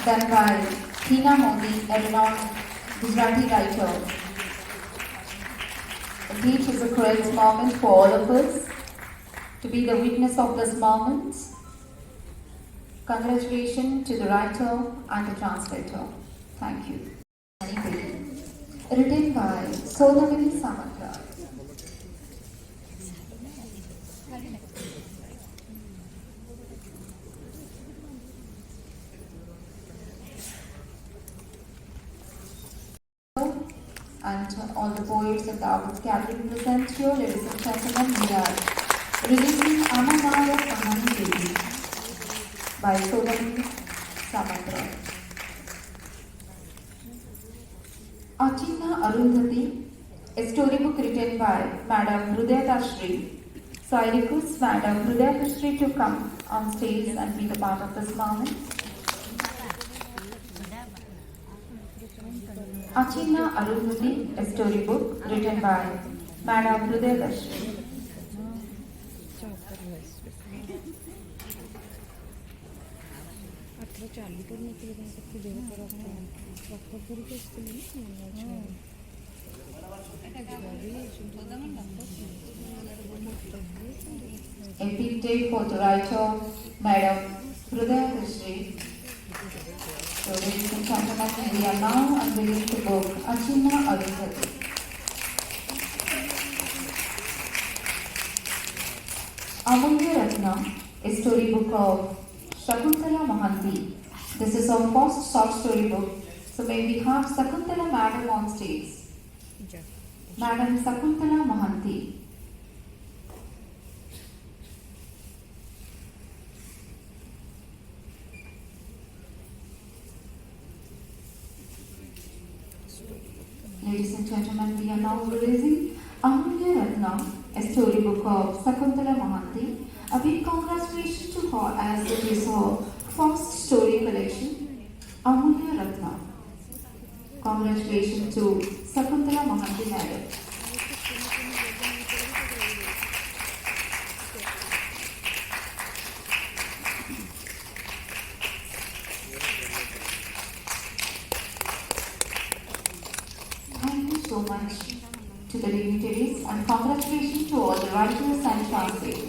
done by Hina Modi, a renowned Gujarati writer. The beach is a great moment for all of us to be the witness of this moment. Congratulations to the writer and the translator. Thank you. Written by Sonamini Samanta. And all the poets and the artists gathering present here, ladies and gentlemen, we are releasing Amanaya Amani Devi by Sonamini Samanta. Achinna Arundhati, a storybook written by Madam Hrudayatashri. So I request Madam Hrudayatashri to come on stage and be the part of this moment. Achinna Arundhati, a storybook written by Madam Hrudayatashri. A big day for the writer, Madam Hrudayatashri. So, ladies and gentlemen, we are now unveiling the book Achinna Arundhati. Amulya Ratna, a storybook of Shakuntala Mohanty. This is our first short story book. So may we have Shakuntala Madam on stage. Madam Shakuntala Mohanty. Ladies and gentlemen, we are now releasing Amulya Ratna, a storybook of Shakuntala Mohanty. A big congratulations to her as it is her first story collection, Amulya Ratna. Congratulations to Shakuntala Mohanty Madam. Thank you so much to the dignitaries and congratulations to all the writers and translators.